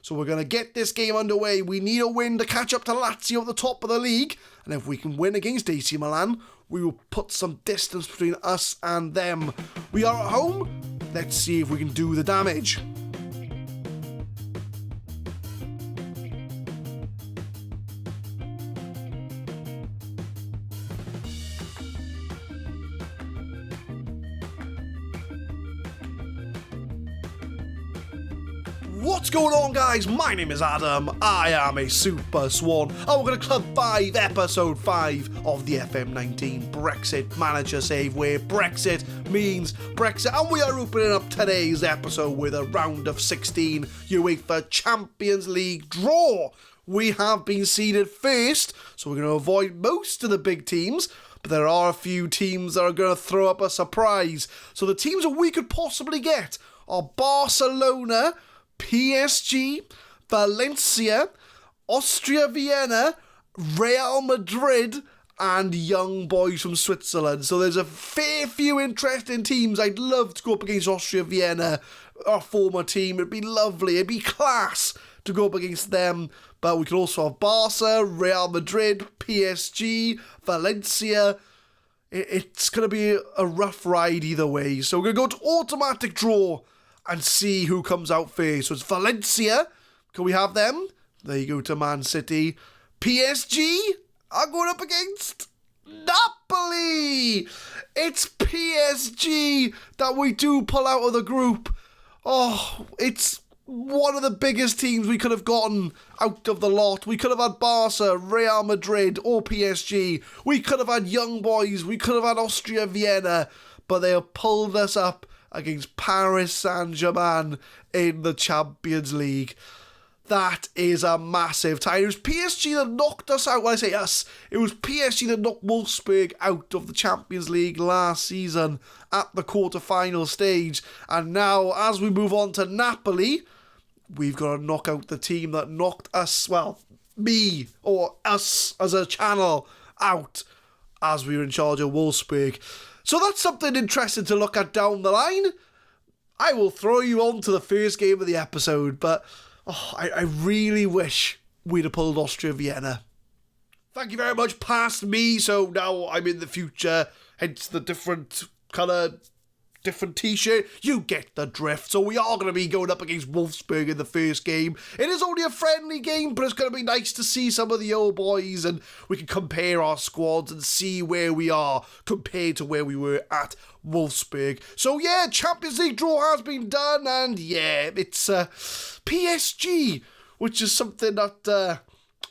So we're going to get this game underway. We need a win to catch up to Lazio at the top of the league. And if we can win against AC Milan, we will put some distance between us and them. We are at home. Let's see if we can do the damage. What's going on, guys? My name is Adam. I am a Super Swan. And we're going to Club 5, Episode 5 of the FM19 Brexit Manager save, where Brexit means Brexit. And we are opening up today's episode with a round of 16 UEFA Champions League draw. We have been seeded first, so we're going to avoid most of the big teams. But there are a few teams that are going to throw up a surprise. So the teams that we could possibly get are Barcelona, PSG, Valencia, Austria Vienna, Real Madrid, and young boys from Switzerland. So there's a fair few interesting teams. I'd love to go up against Austria Vienna, our former team. It'd be lovely. It'd be class to go up against them. But we could also have Barca, Real Madrid, PSG, Valencia. It's going to be a rough ride either way. So we're going to go to automatic draw and see who comes out first. So it's Valencia. Can we have them? There you go to Man City. PSG are going up against Napoli. It's PSG that we do pull out of the group. Oh, it's one of the biggest teams we could have gotten out of the lot. We could have had Barca, Real Madrid, or PSG. We could have had young boys. We could have had Austria Vienna. But they have pulled us up against Paris Saint-Germain in the Champions League. That is a massive tie. It was PSG that knocked us out. When I say us, it was PSG that knocked Wolfsburg out of the Champions League last season at the quarter-final stage. And now, as we move on to Napoli, we've got to knock out the team that knocked us, well, me, or us as a channel, out as we were in charge of Wolfsburg. So that's something interesting to look at down the line. I will throw you on to the first game of the episode, but I really wish we'd have pulled Austria Vienna. Thank you very much, past me, so now I'm in the future, hence the different colour, different t-shirt. You get the drift. So we are going to be going up against Wolfsburg in the first game. It is only a friendly game, but it's going to be nice to see some of the old boys, and we can compare our squads and see where we are compared to where we were at Wolfsburg. So yeah, Champions League draw has been done, and yeah, it's PSG, which is something that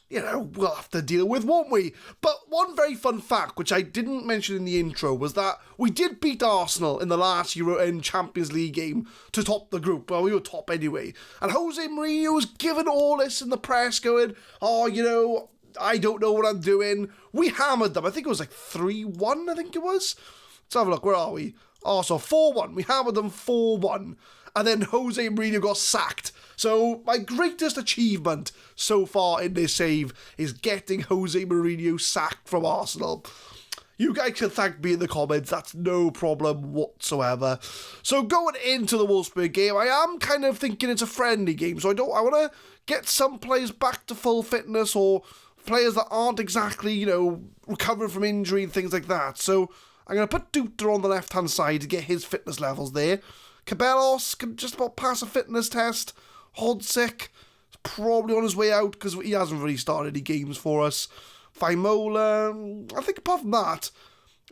we'll have to deal with, won't we? But one very fun fact, which I didn't mention in the intro, was that we did beat Arsenal in the last Euro Champions League game to top the group. Well, we were top anyway. And Jose Mourinho was given all this in the press going, I don't know what I'm doing. We hammered them. I think it was like 3-1, I think it was. Let's have a look. Where are we? Oh, so 4-1. We hammered them 4-1. And then Jose Mourinho got sacked. So my greatest achievement so far in this save is getting Jose Mourinho sacked from Arsenal. You guys can thank me in the comments. That's no problem whatsoever. So going into the Wolfsburg game, I am kind of thinking it's a friendly game. So I want to get some players back to full fitness, or players that aren't exactly, recovering from injury and things like that. So I'm going to put Duta on the left-hand side to get his fitness levels there. Cabellos can just about pass a fitness test. Hodzic is probably on his way out because he hasn't really started any games for us. Faimola, I think apart from that,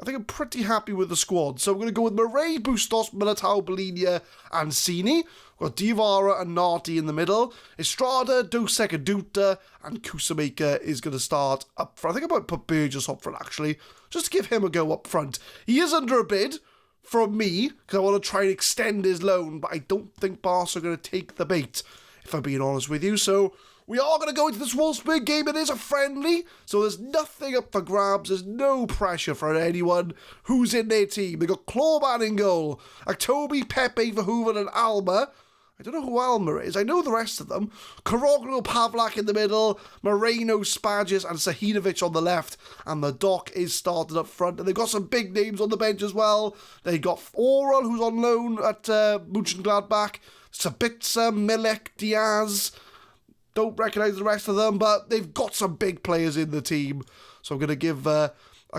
I think I'm pretty happy with the squad. So we're going to go with Murray, Bustos, Militao, Bolinia, and Cini. We've got Divara and Nardi in the middle. Estrada, Dosek, and Duta, and Kusamaker is going to start up front. I think I might put Burgess up front, actually, just to give him a go up front. He is under a bid from me, because I want to try and extend his loan, but I don't think Barca are going to take the bait, if I'm being honest with you. So we are going to go into this Wolfsburg game. It is a friendly, so there's nothing up for grabs. There's no pressure for anyone who's in their team. They got Clawman in goal, Aktobi, Pepe, Verhoeven, and Alma. I don't know who Alma is. I know the rest of them. Karoglu, Pavlak in the middle, Moreno, Spagis, and Sahinovic on the left. And the Doc is started up front. And they've got some big names on the bench as well. They got Oral, who's on loan at Mönchengladbach, Sabitzer, Milek, Diaz, Don't recognise the rest of them, but they've got some big players in the team. So I'm going to give a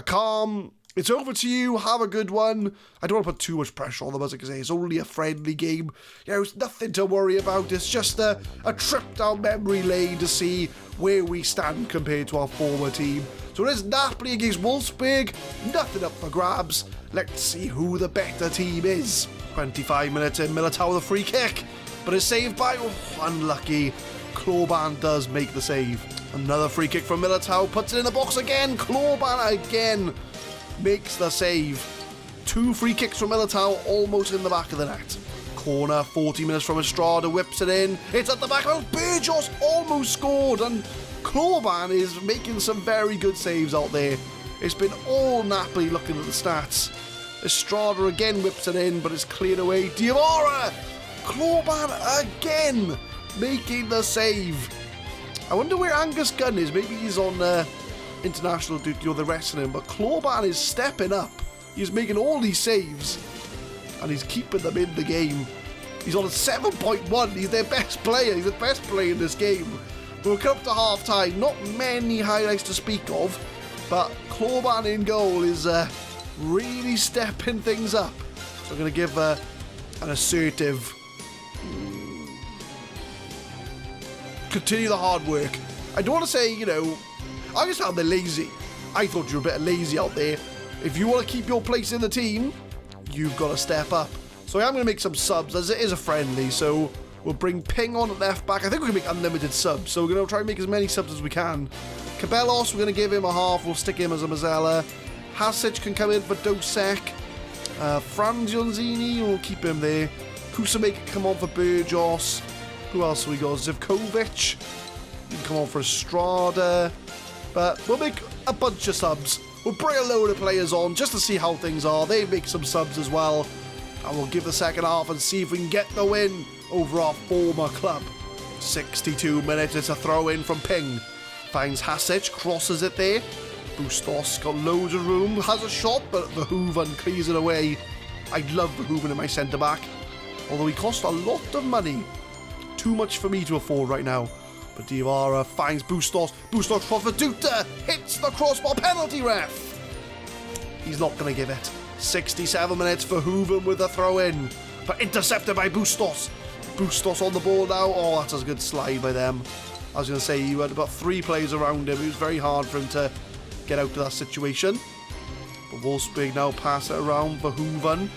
calm, it's over to you, have a good one. I don't want to put too much pressure on them, as I can say. It's only a friendly game. It's nothing to worry about. It's just a trip down memory lane to see where we stand compared to our former team. So it is Napoli against Wolfsburg. Nothing up for grabs. Let's see who the better team is. 25 minutes in, Militao with a free kick. But it's saved by, unlucky. Klorban does make the save. Another free kick from Militao, puts it in the box again. Klorban again makes the save. 2 free kicks from Militao, almost in the back of the net. Corner, 40 minutes from Estrada, whips it in. It's at the back. Burgos almost scored, and Klorban is making some very good saves out there. It's been all Napoli looking at the stats. Estrada again whips it in, but it's cleared away. Diawara! Klorban again making the save. I wonder where Angus Gunn is. Maybe he's on international duty or the resting him, but Klorban is stepping up. He's making all these saves and he's keeping them in the game. He's on a 7.1. He's their best player. He's the best player in this game. We'll come up to half time. Not many highlights to speak of, but Klorban in goal is really stepping things up. So I'm going to give an assertive, continue the hard work. I don't want to say, I just found they're lazy. I thought you were a bit lazy out there. If you want to keep your place in the team, you've got to step up. So I am going to make some subs, as it is a friendly. So we'll bring Ping on at left back. I think we can make unlimited subs. So we're going to try and make as many subs as we can. Cabellos, we're going to give him a half. We'll stick him as a Mazzella. Hasic can come in for Dosek. Franzionzini, we'll keep him there. Kusame can come on for Burgos. Who else have we got? Zivkovic. You can come on for Estrada. But we'll make a bunch of subs. We'll bring a load of players on just to see how things are. They make some subs as well. And we'll give the second half and see if we can get the win over our former club. 62 minutes, it's a throw in from Ping. Finds Hasic, crosses it there. Bustos got loads of room, has a shot, but Verhoeven clears it away. I love Verhoeven in my centre-back. Although he cost a lot of money. Too much for me to afford right now. But Diawara finds Bustos. Bustos for Duta. Hits the crossbar. Penalty ref. He's not going to give it. 67 minutes for Verhoeven with a throw-in. But intercepted by Bustos. Bustos on the ball now. Oh, that's a good slide by them. I was going to say, you had about 3 players around him. It was very hard for him to get out of that situation. But Wolfsburg now pass it around. Verhoeven.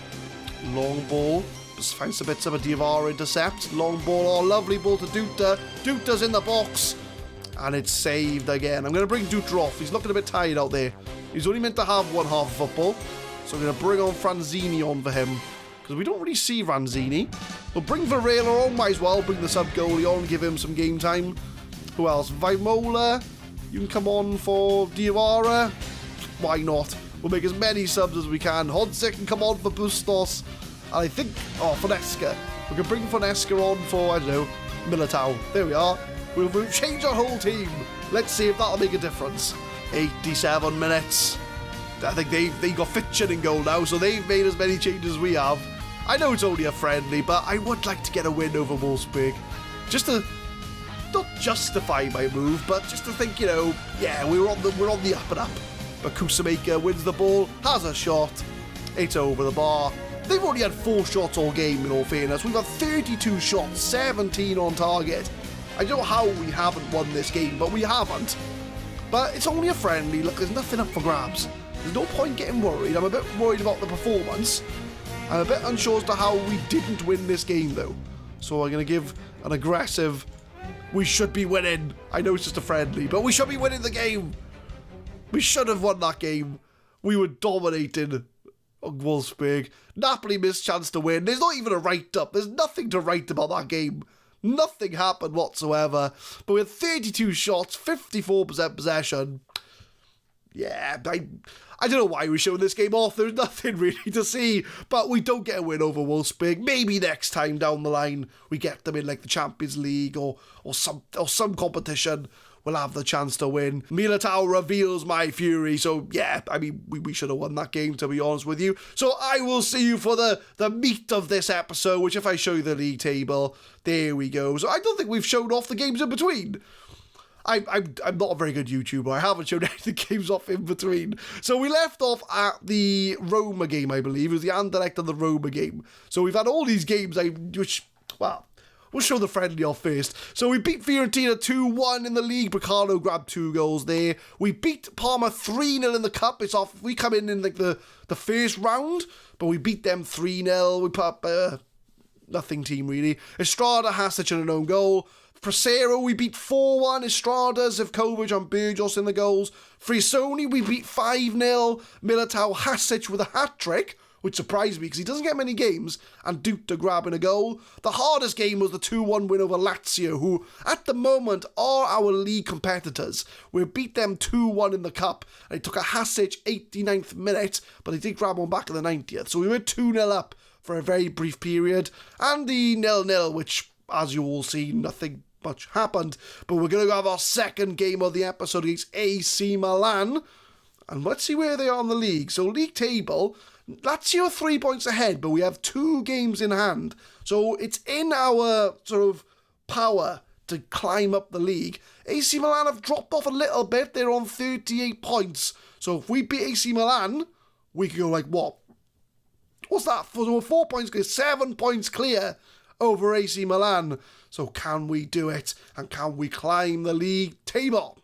Long ball. Just finds a bit of a Diawara intercept. Long ball. Oh, lovely ball to Duta. Duta's in the box. And it's saved again. I'm going to bring Duta off. He's looking a bit tired out there. He's only meant to have one half of football. So I'm going to bring on Franzini on for him. Because we don't really see Franzini. We'll bring Varela on. Might as well bring the sub-goalie on. Give him some game time. Who else? Vimola. You can come on for Diawara. Why not? We'll make as many subs as we can. Hodzik can come on for Bustos. And I think, Fonesca. We can bring Fonesca on for, I don't know, Militao. There we are. We'll change our whole team. Let's see if that'll make a difference. 87 minutes. I think they got Fitchin in goal now, so they've made as many changes as we have. I know it's only a friendly, but I would like to get a win over Wolfsburg. Just to not justify my move, but just to think, yeah, we're on the up and up. But Kusamaker wins the ball, has a shot. It's over the bar. They've only had 4 shots all game, in all fairness. We've had 32 shots, 17 on target. I don't know how we haven't won this game, but we haven't. But it's only a friendly. Look, there's nothing up for grabs. There's no point getting worried. I'm a bit worried about the performance. I'm a bit unsure as to how we didn't win this game, though. So I'm going to give an aggressive, we should be winning. I know it's just a friendly, but we should be winning the game. We should have won that game. We were dominating Wolfsburg. Napoli missed chance to win. There's not even a write-up. There's nothing to write about that game. Nothing happened whatsoever. But with 32 shots, 54% possession. Yeah, I don't know why we're showing this game off. There's nothing really to see. But we don't get a win over Wolfsburg. Maybe next time down the line we get them in like the Champions League or some competition. will have the chance to win. Militao reveals my fury. So yeah, I mean, we should have won that game, to be honest with you. So I will see you for the meat of this episode, which if I show you the league table, there we go. So I don't think we've shown off the games in between. I'm not a very good YouTuber. I haven't shown any of the games off in between. So we left off at the Roma game, I believe. It was the Anderlecht and the Roma game. So we've had all these games, we'll show the friendly off first. So we beat Fiorentina 2-1 in the league. Bricalo grabbed 2 goals there. We beat Parma 3-0 in the cup. It's off. We come in like the first round, but we beat them 3-0. We put up nothing team really. Estrada, Hasic and an own goal. Presero, we beat 4-1. Estrada, Zivkovic and Burgos in the goals. Frisoni, we beat 5-0. Militao, Hasic with a hat-trick, which surprised me because he doesn't get many games, and Duta grabbing a goal. The hardest game was the 2-1 win over Lazio, who at the moment are our league competitors. We beat them 2-1 in the cup, and it took a Hasic 89th minute, but they did grab one back in the 90th. So we were 2-0 up for a very brief period, and the 0-0, which, as you all see, nothing much happened. But we're going to have our second game of the episode against AC Milan, and let's see where they are in the league. So league table, Lazio are 3 points ahead, but we have 2 games in hand. So it's in our sort of power to climb up the league. AC Milan have dropped off a little bit. They're on 38 points. So if we beat AC Milan, we could go like, what? What's that? So 4 points clear, 7 points clear over AC Milan. So can we do it? And can we climb the league table?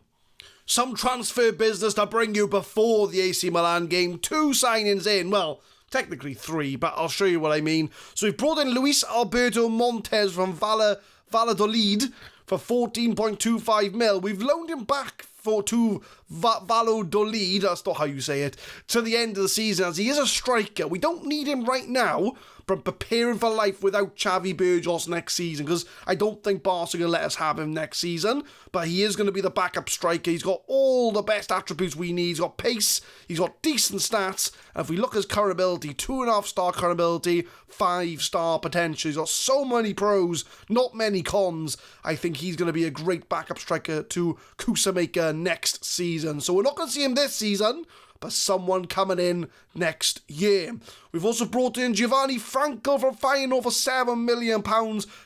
Some transfer business to bring you before the AC Milan game. 2 signings in. Well, technically 3, but I'll show you what I mean. So we've brought in Luis Alberto Montes from Valladolid for 14.25 mil. We've loaned him back to Valladolid, that's not how you say it, to the end of the season, as he is a striker. We don't need him right now, but preparing for life without Xavi Burgos next season, because I don't think Barca are going to let us have him next season, but he is going to be the backup striker. He's got all the best attributes we need. He's got pace, he's got decent stats, and if we look at his current ability, 2.5-star current ability, 5-star potential. He's got so many pros, not many cons. I think he's going to be a great backup striker to Kusamaker next season. So we're not going to see him this season, but someone coming in next year. We've also brought in Giovanni Franco from Feyenoord for £7 million.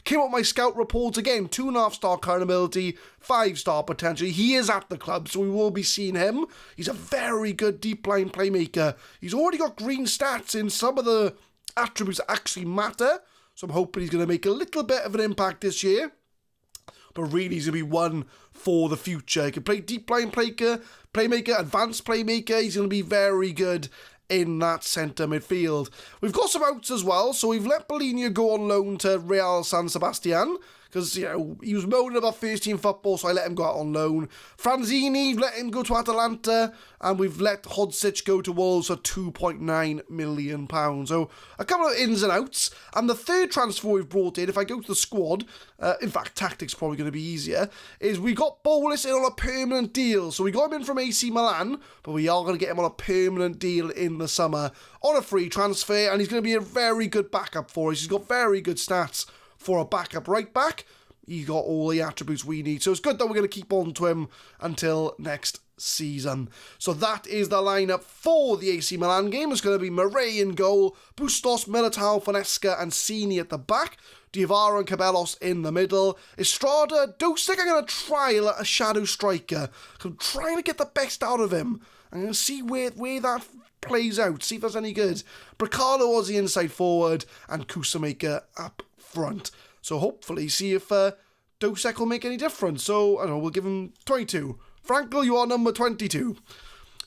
Came up my scout report again, 2.5-star current ability, 5-star potential. He is at the club, so we will be seeing him. He's a very good deep line playmaker. He's already got green stats in some of the attributes that actually matter, so I'm hoping he's going to make a little bit of an impact this year. But really, he's going to be one for the future. He can play deep line playmaker, advanced playmaker. He's going to be very good in that centre midfield. We've got some outs as well. So we've let Bologna go on loan to Real San Sebastian, because, you know, he was moaning about first team football, so I let him go out on loan. Franzini, let him go to Atalanta, and we've let Hodzic go to Wolves for £2.9 million. So a couple of ins and outs. And the third transfer we've brought in, if I go to the squad, in fact, tactics probably going to be easier, is we got Bolis in on a permanent deal. So we got him in from AC Milan, but we are going to get him on a permanent deal in the summer on a free transfer, and he's going to be a very good backup for us. He's got very good stats for a backup right back. He's got all the attributes we need. So it's good that we're going to keep on to him until next season. So that is the lineup for the AC Milan game. It's going to be Murray in goal, Bustos, Militao, Fonesca and Cini at the back, Diavara and Cabellos in the middle, Estrada, Dosic, I'm going to trial a shadow striker. I'm trying to get the best out of him. I'm going to see where that plays out, see if there's any good. Bricalo was the inside forward, and Kusamaker up front. So hopefully see if Dosic will make any difference. So, I don't know, we'll give him 22. Franco, you are number 22.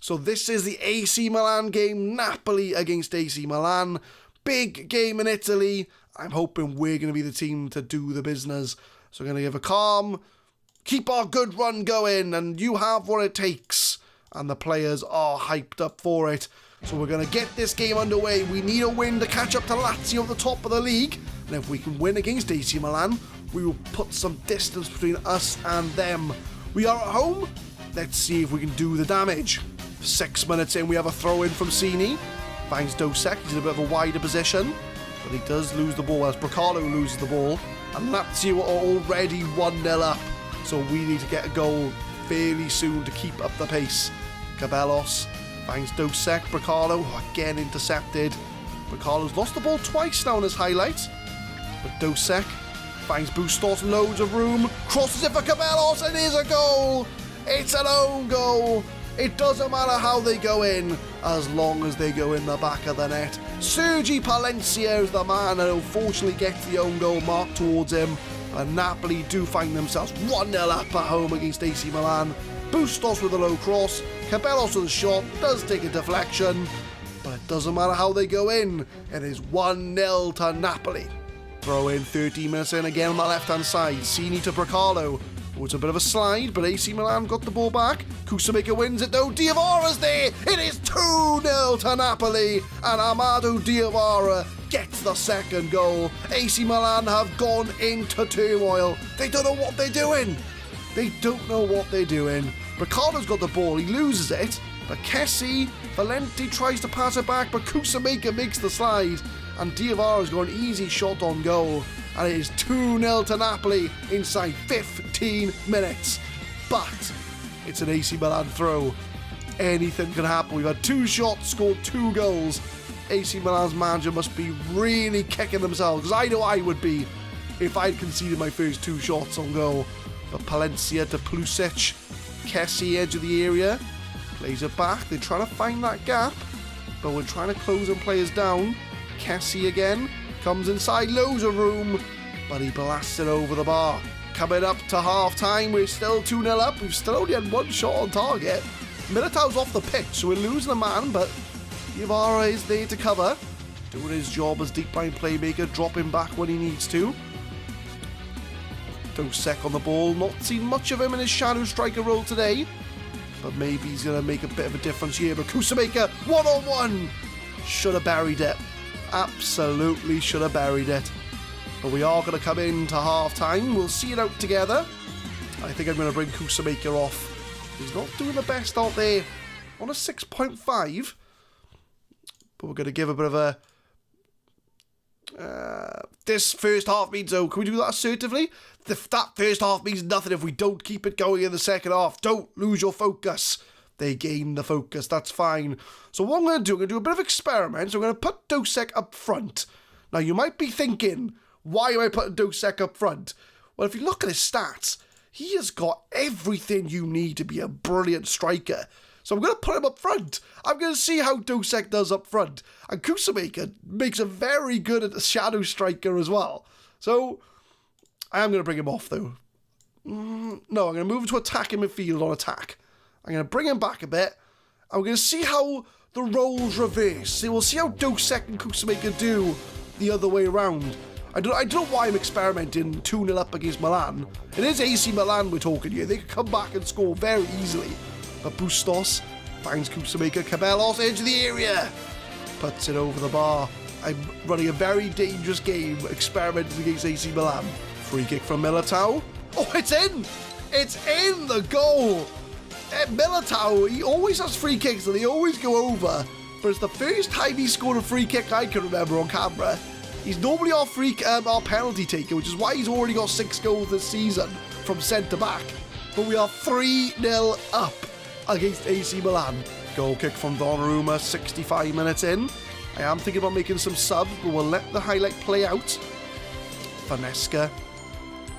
So this is the AC Milan game. Napoli against AC Milan. Big game in Italy. I'm hoping we're going to be the team to do the business. So we're going to give a calm, keep our good run going, and you have what it takes. And the players are hyped up for it. So we're going to get this game underway. We need a win to catch up to Lazio at the top of the league. And if we can win against AC Milan, we will put some distance between us and them. We are at home. Let's see if we can do the damage. 6 minutes in, we have a throw in from Cini. Finds Dosic. He's in a bit of a wider position, but he does lose the ball as Bricalo loses the ball. And Lazio are already 1-0 up. So we need to get a goal fairly soon to keep up the pace. Cabellos finds Dosek. Bracalo again intercepted. Bracalo's lost the ball twice now in his highlights. But Dosek finds Bustos, loads of room, crosses it for Cabellos, and here's a goal! It's an own goal! It doesn't matter how they go in, as long as they go in the back of the net. Sergi Palencia is the man that unfortunately gets the own goal marked towards him. And Napoli do find themselves 1-0 up at home against AC Milan. Bustos with a low cross, Cabellos with a shot, does take a deflection, but it doesn't matter how they go in. It is 1-0 to Napoli. Throw in 13 minutes in again on the left-hand side. Cini to Bracalo. Oh, it's a bit of a slide, but AC Milan got the ball back. Kusamaker wins it though. Diavara's there. It is 2-0 to Napoli. And Amado Diavara gets the second goal. AC Milan have gone into turmoil. They don't know what they're doing. They don't know what they're doing. Bracalo's got the ball. He loses it. But Kessie, Valenti tries to pass it back, but Kusamaker makes the slide. And Diavara's got an easy shot on goal. And it is 2-0 to Napoli inside 15 minutes. But it's an AC Milan throw. Anything can happen. We've had 2 shots, scored 2 goals. AC Milan's manager must be really kicking themselves, because I know I would be if I'd conceded my first 2 shots on goal. But Palencia to Plusic. Kessie, edge of the area. Plays it back. They're trying to find that gap, but we're trying to close and players down. Kessie again. Comes inside, loads of room, but he blasts it over the bar. Coming up to half-time, we're still 2-0 up. We've still only had 1 shot on target. Militao's off the pitch, so we're losing a man, but Diavara is there to cover, doing his job as deep line playmaker, dropping back when he needs to. Dosek on the ball, not seen much of him in his shadow striker role today, but maybe he's going to make a bit of a difference here. But Kusamaker, 1-on-1, should have buried it. Absolutely should have buried it. But we are going to come into half-time. We'll see it out together. I think I'm going to bring Kusamaker off. He's not doing the best out there on a 6.5. But we're going to give a bit of a... this first half means... Oh, can we do that assertively? That first half means nothing if we don't keep it going in the second half. Don't lose your focus. They gain the focus, that's fine. So what I'm going to do a bit of experiment. So I'm going to put Dosek up front. Now you might be thinking, why am I putting Dosek up front? Well, if you look at his stats, he has got everything you need to be a brilliant striker. So I'm going to put him up front. I'm going to see how Dosek does up front. And Kusamaker makes a very good at a shadow striker as well. So I am going to bring him off though. No, I'm going to move him to attacking midfield on attack. I'm going to bring him back a bit. And we're going to see how the roles reverse. So we'll see how Dosek and Kusamaker do the other way around. I don't know why I'm experimenting 2-0 up against Milan. It is AC Milan we're talking here. They could come back and score very easily. But Bustos finds Kusamaker. Cabellos, edge of the area. Puts it over the bar. I'm running a very dangerous game experimenting against AC Milan. Free kick from Militao. Oh, it's in! It's in the goal! Militao, he always has free kicks and they always go over, but it's the first time he scored a free kick I can remember on camera. He's normally our penalty taker, which is why he's already got 6 goals this season from centre-back. But we are 3-0 up against AC Milan. Goal kick from Donnarumma, 65 minutes in. I am thinking about making some subs, but we'll let the highlight play out. Fanesca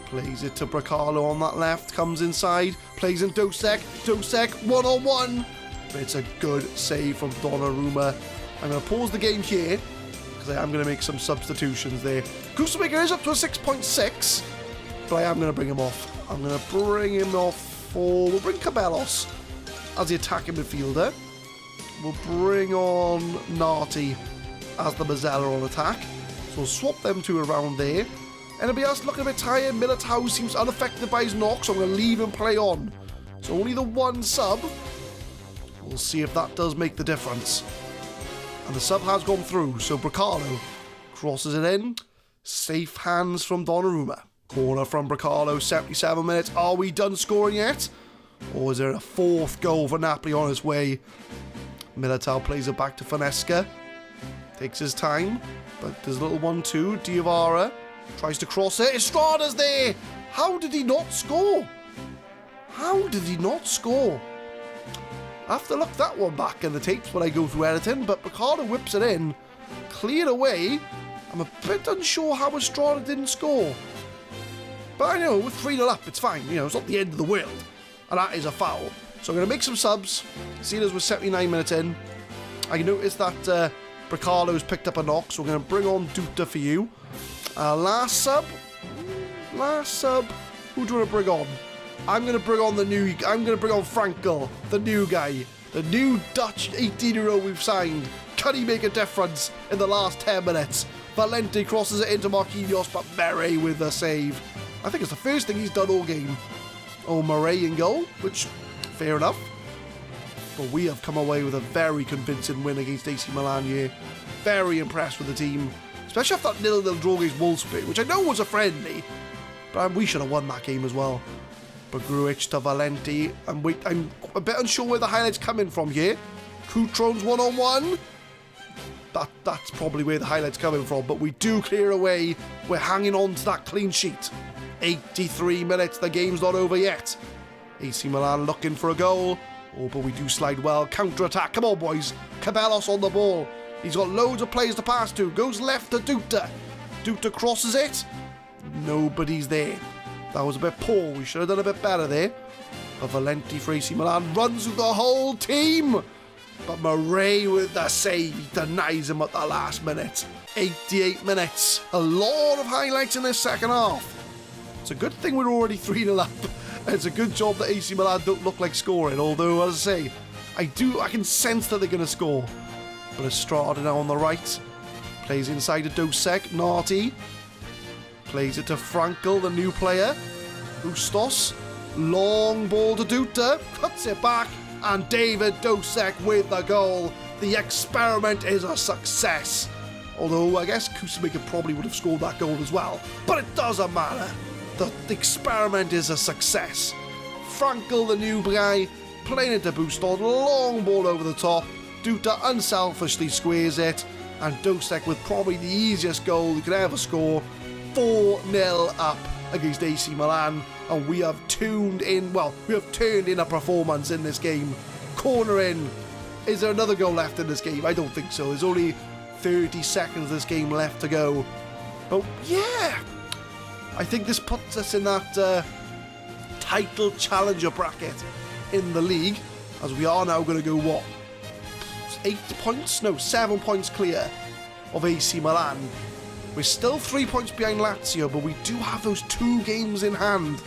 plays it to Bracalo on that left, comes inside, plays in Dosek, 1-on-1, but it's a good save from Donnarumma. I'm going to pause the game here, because I am going to make some substitutions there. Kusamaker is up to a 6.6, but I am going to bring him off. I'm going to bring him off we'll bring Cabellos as the attacking midfielder. We'll bring on Nati as the Mazzella on attack. So we'll swap them 2 around there. Anybody else looking a bit tired? Militao seems unaffected by his knock, so I'm going to leave him play on. So only the 1 sub. We'll see if that does make the difference. And the sub has gone through, so Bracalo crosses it in. Safe hands from Donnarumma. Corner from Bracalo, 77 minutes. Are we done scoring yet? Or is there a 4th goal for Napoli on its way? Militao plays it back to Fanesca. Takes his time, but there's a little 1-2. Diavara tries to cross it. Estrada's there. How did he not score? How did he not score? I have to look that one back in the tapes when I go through editing, but Ricardo whips it in, cleared away. I'm a bit unsure how Estrada didn't score. But I know, with 3-0 up, it's fine. You know, it's not the end of the world. And that is a foul. So I'm going to make some subs. Seeing as we're 79 minutes in, I noticed that Ricardo's picked up a knock, so we're going to bring on Duta for you. Last sub, who do you want to bring on? I'm going to bring on Frankel, the new guy, the new Dutch 18-year-old we've signed. Can he make a difference in the last 10 minutes? Valente crosses it into Marquinhos, but Murray with a save. I think it's the first thing he's done all game. Oh, Murray in goal, which, fair enough. But we have come away with a very convincing win against AC Milan here. Very impressed with the team, especially after that 0-0 draw against WOLFSBURG, which I know was a friendly, but we should have won that game as well. But Grujic to Valente, I'm a bit unsure where the highlight's coming from here. Coutron's one-on-one. That's probably where the highlight's coming from, but we do clear away. We're hanging on to that clean sheet. 83 minutes, the game's not over yet. AC Milan looking for a goal. Oh, but we do slide well. Counter-attack. Come on, boys. Cabellos on the ball. He's got loads of players to pass to. Goes left to Duta. Duta crosses it. Nobody's there. That was a bit poor. We should have done a bit better there. But Valente for AC Milan runs with the whole team. But Murray with the save. He denies him at the last minute. 88 minutes. A lot of highlights in this second half. It's a good thing we're already 3-0 up. It's a good job that AC Milan don't look like scoring. Although, as I say, I can sense that they're going to score. But Estrada now on the right. Plays inside to Dosek. Narty. Plays it to Frankel, the new player. Bustos. Long ball to Duta. Cuts it back. And David Dosek with the goal. The experiment is a success. Although, I guess Kusumika probably would have scored that goal as well. But it doesn't matter. The experiment is a success. Frankel, the new guy, playing it to Bustos. Long ball over the top. Duta unselfishly squares it. And Dosek with probably the easiest goal he could ever score. 4-0 up against AC Milan. And we have turned in a performance in this game. Corner in. Is there another goal left in this game? I don't think so. There's only 30 seconds of this game left to go. But yeah, I think this puts us in that title challenger bracket in the league, as we are now going to go, what, 8 points? No, 7 points clear of AC Milan. We're still 3 points behind Lazio, but we do have those 2 games in hand,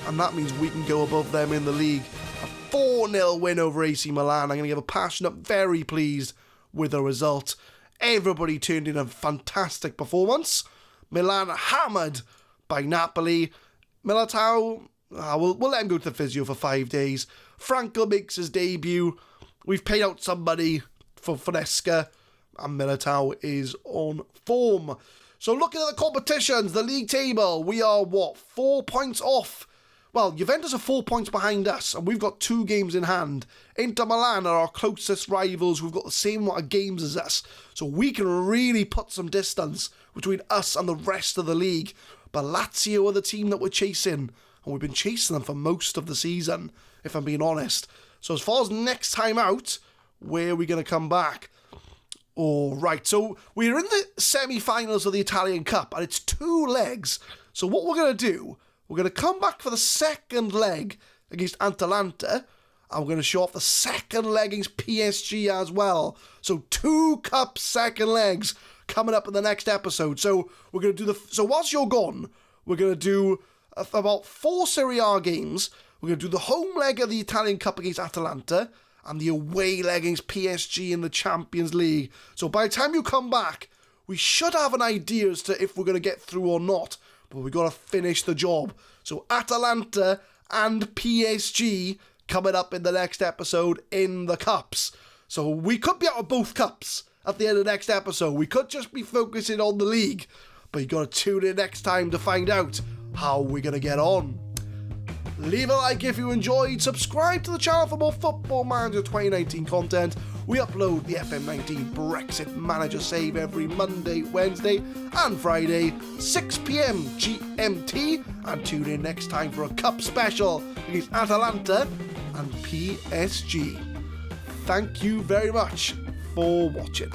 and that means we can go above them in the league. A 4-0 win over AC Milan. I'm going to give a passionate, very pleased with the result. Everybody turned in a fantastic performance. Milan hammered by Napoli. Militao, we'll let him go to the physio for 5 days. Frankel makes his debut. We've paid out some money for Fresca, and Militao is on form. So looking at the competitions, the league table, we are, 4 points off? Well, Juventus are 4 points behind us, and we've got 2 games in hand. Inter Milan are our closest rivals. We've got the same amount of games as us, so we can really put some distance between us and the rest of the league. But Lazio are the team that we're chasing, and we've been chasing them for most of the season, if I'm being honest. So as far as next time out, where are we going to come back? All right, so we're in the semi-finals of the Italian Cup, and it's 2 legs. So what we're going to do, we're going to come back for the second leg against Atalanta, and we're going to show off the second leg against PSG as well. So 2 cup second legs coming up in the next episode. So we're going to do so whilst you're gone, we're going to do about 4 Serie A games. We're going to do the home leg of the Italian Cup against Atalanta, and the away leg against PSG in the Champions League. So by the time you come back, we should have an idea as to if we're going to get through or not. But we've got to finish the job. So Atalanta and PSG coming up in the next episode in the cups. So we could be out of both cups at the end of the next episode. We could just be focusing on the league. But you got to tune in next time to find out how we're going to get on. Leave a like if you enjoyed, subscribe to the channel for more Football Manager 2019 content, We upload the FM19 Brexit Manager save every Monday, Wednesday and Friday, 6 PM GMT, and tune in next time for a cup special against Atalanta and PSG. Thank you very much for watching.